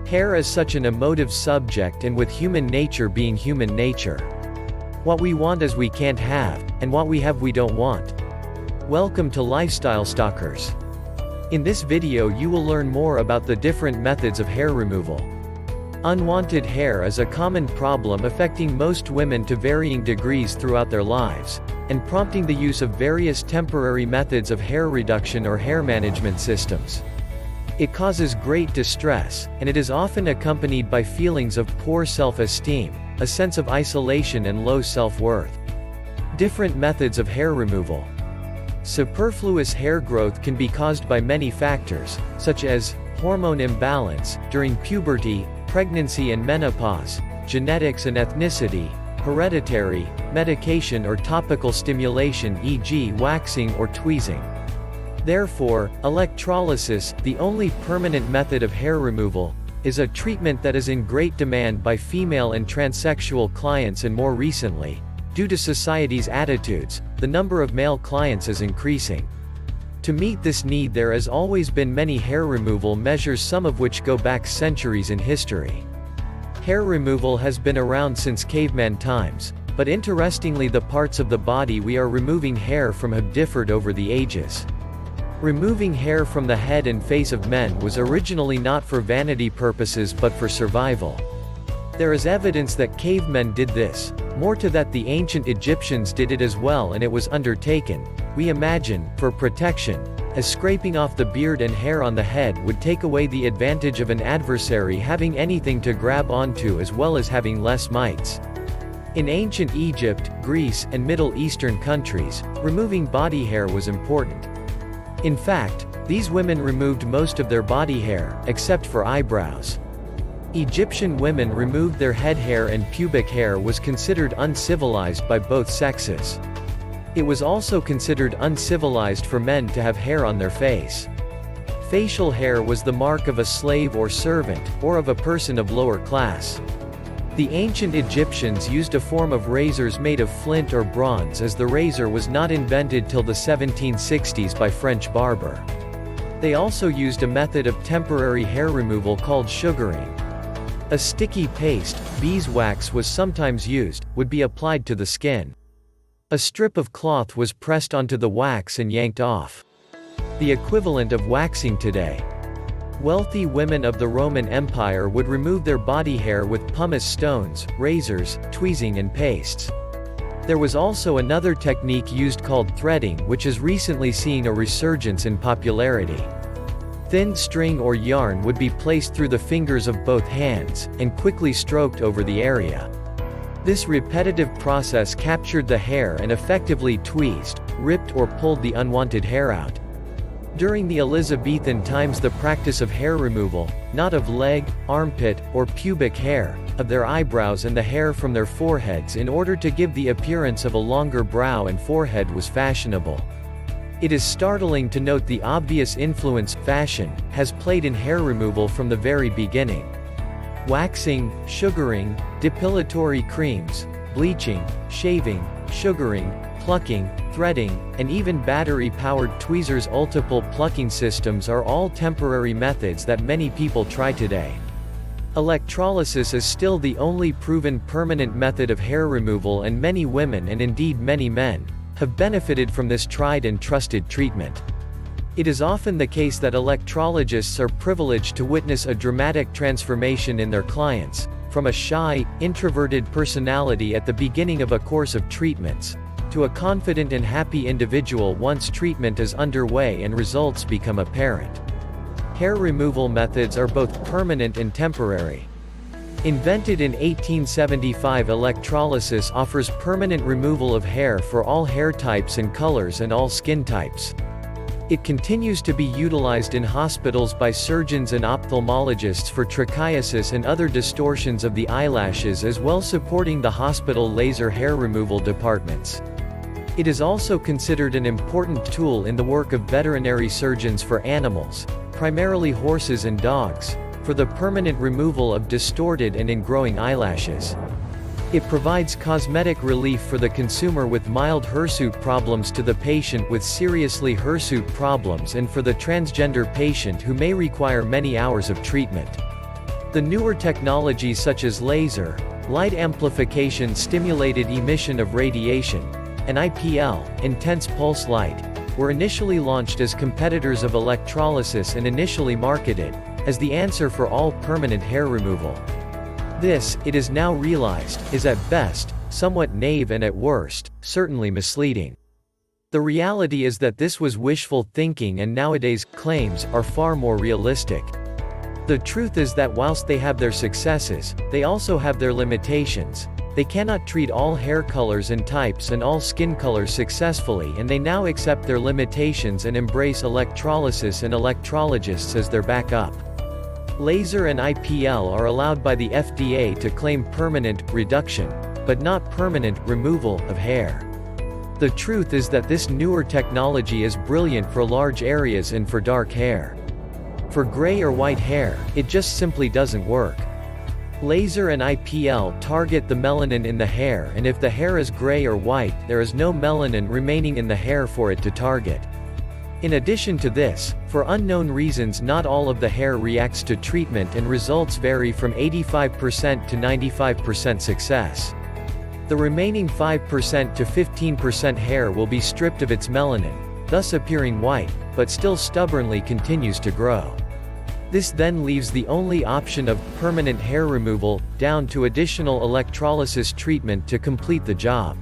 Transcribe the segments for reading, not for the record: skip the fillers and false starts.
Hair is such an emotive subject, and with human nature being human nature. What we want is we can't have, and what we have we don't want. Welcome to Lifestyle Stalkers. In this video you will learn more about the different methods of hair removal. Unwanted hair is a common problem affecting most women to varying degrees throughout their lives, and prompting the use of various temporary methods of hair reduction or hair management systems. It causes great distress, and it is often accompanied by feelings of poor self-esteem, a sense of isolation and low self-worth. Different methods of hair removal. Superfluous hair growth can be caused by many factors, such as hormone imbalance, during puberty, pregnancy and menopause, genetics and ethnicity, hereditary, medication or topical stimulation e.g. waxing or tweezing. Therefore, electrolysis, the only permanent method of hair removal, is a treatment that is in great demand by female and transsexual clients, and more recently, due to society's attitudes, the number of male clients is increasing. To meet this need there has always been many hair removal measures, some of which go back centuries in history. Hair removal has been around since caveman times, but interestingly the parts of the body we are removing hair from have differed over the ages. Removing hair from the head and face of men was originally not for vanity purposes but for survival. There is evidence that cavemen did this. More to that, the ancient Egyptians did it as well, and it was undertaken, we imagine, for protection, as scraping off the beard and hair on the head would take away the advantage of an adversary having anything to grab onto, as well as having less mites. In ancient Egypt, Greece, and Middle Eastern countries, removing body hair was important. In fact, these women removed most of their body hair, except for eyebrows. Egyptian women removed their head hair, and pubic hair was considered uncivilized by both sexes. It was also considered uncivilized for men to have hair on their face. Facial hair was the mark of a slave or servant, or of a person of lower class. The ancient Egyptians used a form of razors made of flint or bronze, as the razor was not invented till the 1760s by French barber. They also used a method of temporary hair removal called sugaring. A sticky paste, beeswax was sometimes used, would be applied to the skin. A strip of cloth was pressed onto the wax and yanked off. The equivalent of waxing today. Wealthy women of the Roman Empire would remove their body hair with pumice stones, razors, tweezing and pastes. There was also another technique used called threading, which has recently seen a resurgence in popularity. Thin string or yarn would be placed through the fingers of both hands, and quickly stroked over the area. This repetitive process captured the hair and effectively tweezed, ripped or pulled the unwanted hair out. During the Elizabethan times the practice of hair removal, not of leg, armpit, or pubic hair, of their eyebrows and the hair from their foreheads in order to give the appearance of a longer brow and forehead was fashionable. It is startling to note the obvious influence fashion has played in hair removal from the very beginning. Waxing, sugaring, depilatory creams, bleaching, shaving, sugaring, plucking, threading, and even battery-powered tweezers. Multiple plucking systems are all temporary methods that many people try today. Electrolysis is still the only proven permanent method of hair removal, and many women, and indeed many men, have benefited from this tried and trusted treatment. It is often the case that electrologists are privileged to witness a dramatic transformation in their clients, from a shy, introverted personality at the beginning of a course of treatments, to a confident and happy individual once treatment is underway and results become apparent. Hair removal methods are both permanent and temporary. Invented in 1875, electrolysis offers permanent removal of hair for all hair types and colors and all skin types. It continues to be utilized in hospitals by surgeons and ophthalmologists for trichiasis and other distortions of the eyelashes, as well supporting the hospital laser hair removal departments. It is also considered an important tool in the work of veterinary surgeons for animals, primarily horses and dogs, for the permanent removal of distorted and ingrowing eyelashes. It provides cosmetic relief for the consumer with mild hirsute problems to the patient with seriously hirsute problems, and for the transgender patient who may require many hours of treatment. The newer technologies such as laser, light amplification stimulated emission of radiation, and IPL, intense pulse light, were initially launched as competitors of electrolysis and initially marketed as the answer for all permanent hair removal. This, it is now realized, is at best somewhat naive and at worst certainly misleading. The reality is that this was wishful thinking, and nowadays claims are far more realistic. The truth is that whilst they have their successes, they also have their limitations. They cannot treat all hair colors and types and all skin colors successfully, and they now accept their limitations and embrace electrolysis and electrologists as their backup. Laser and IPL are allowed by the FDA to claim permanent reduction, but not permanent removal of hair. The truth is that this newer technology is brilliant for large areas and for dark hair. For gray or white hair, it just simply doesn't work. Laser and IPL target the melanin in the hair, and if the hair is gray or white, there is no melanin remaining in the hair for it to target. In addition to this, for unknown reasons not all of the hair reacts to treatment, and results vary from 85% to 95% success. The remaining 5% to 15% hair will be stripped of its melanin, thus appearing white, but still stubbornly continues to grow. This then leaves the only option of permanent hair removal, down to additional electrolysis treatment to complete the job.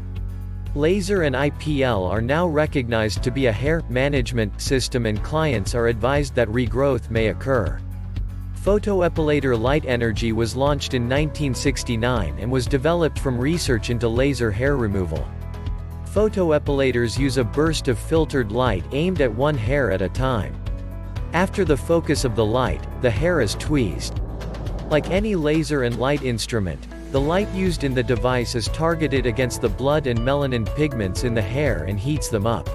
Laser and IPL are now recognized to be a hair management system, and clients are advised that regrowth may occur. Photoepilator light energy was launched in 1969 and was developed from research into laser hair removal. Photoepilators use a burst of filtered light aimed at one hair at a time. After the focus of the light, the hair is tweezed. Like any laser and light instrument, the light used in the device is targeted against the blood and melanin pigments in the hair and heats them up.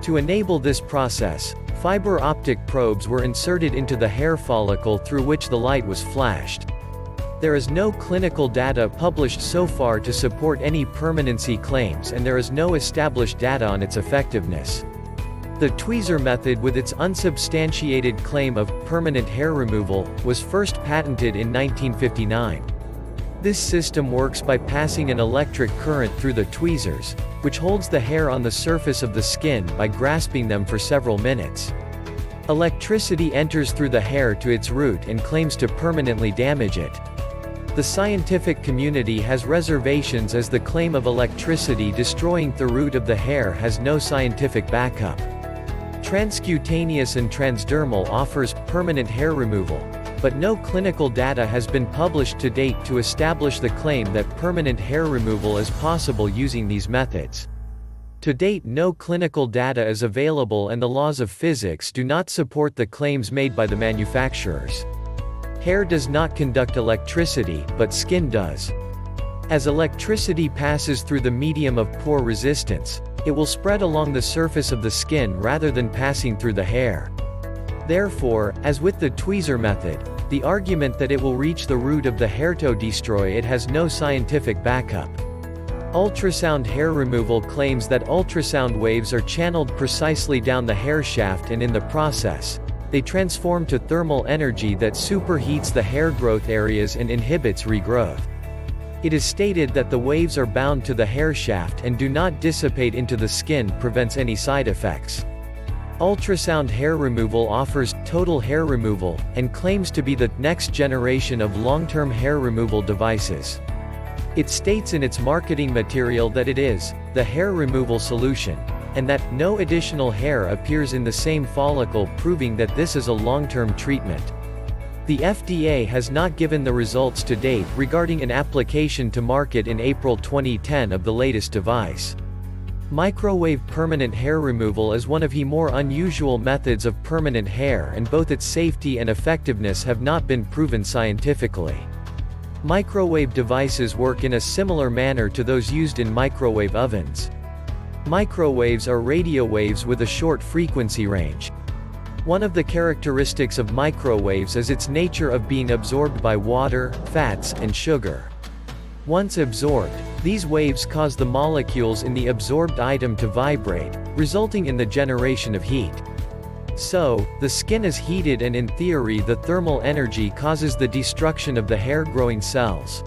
To enable this process, fiber optic probes were inserted into the hair follicle through which the light was flashed. There is no clinical data published so far to support any permanency claims, and there is no established data on its effectiveness. The Tweezer method, with its unsubstantiated claim of permanent hair removal, was first patented in 1959. This system works by passing an electric current through the tweezers, which holds the hair on the surface of the skin by grasping them for several minutes. Electricity enters through the hair to its root and claims to permanently damage it. The scientific community has reservations, as the claim of electricity destroying the root of the hair has no scientific backup. Transcutaneous and transdermal offers permanent hair removal, but no clinical data has been published to date to establish the claim that permanent hair removal is possible using these methods. To date, no clinical data is available, and the laws of physics do not support the claims made by the manufacturers. Hair does not conduct electricity, but skin does. As electricity passes through the medium of poor resistance, it will spread along the surface of the skin rather than passing through the hair. Therefore, as with the tweezer method, the argument that it will reach the root of the hair to destroy it has no scientific backup. Ultrasound hair removal claims that ultrasound waves are channeled precisely down the hair shaft, and in the process, they transform to thermal energy that superheats the hair growth areas and inhibits regrowth. It is stated that the waves are bound to the hair shaft and do not dissipate into the skin, prevents any side effects. Ultrasound hair removal offers total hair removal, and claims to be the next generation of long-term hair removal devices. It states in its marketing material that it is the hair removal solution, and that no additional hair appears in the same follicle, proving that this is a long-term treatment. The FDA has not given the results to date regarding an application to market in April 2010 of the latest device. Microwave permanent hair removal is one of the more unusual methods of permanent hair, and both its safety and effectiveness have not been proven scientifically. Microwave devices work in a similar manner to those used in microwave ovens. Microwaves are radio waves with a short frequency range. One of the characteristics of microwaves is its nature of being absorbed by water, fats, and sugar. Once absorbed, these waves cause the molecules in the absorbed item to vibrate, resulting in the generation of heat. So, the skin is heated and in theory the thermal energy causes the destruction of the hair-growing cells.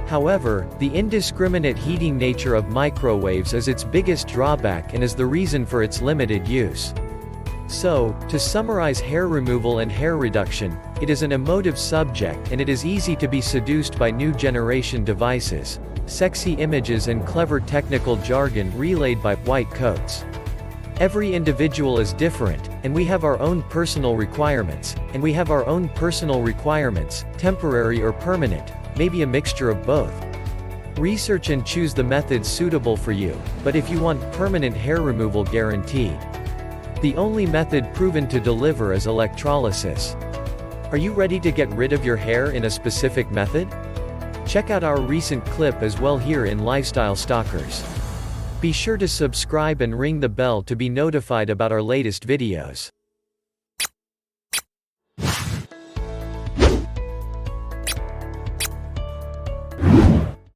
However, the indiscriminate heating nature of microwaves is its biggest drawback and is the reason for its limited use. So, to summarize hair removal and hair reduction, it is an emotive subject and it is easy to be seduced by new generation devices, sexy images and clever technical jargon relayed by white coats. Every individual is different, and we have our own personal requirements, temporary or permanent, maybe a mixture of both. Research and choose the method suitable for you, but if you want permanent hair removal guaranteed, the only method proven to deliver is electrolysis. Are you ready to get rid of your hair in a specific method? Check out our recent clip as well here in Lifestyle Stalkers. Be sure to subscribe and ring the bell to be notified about our latest videos.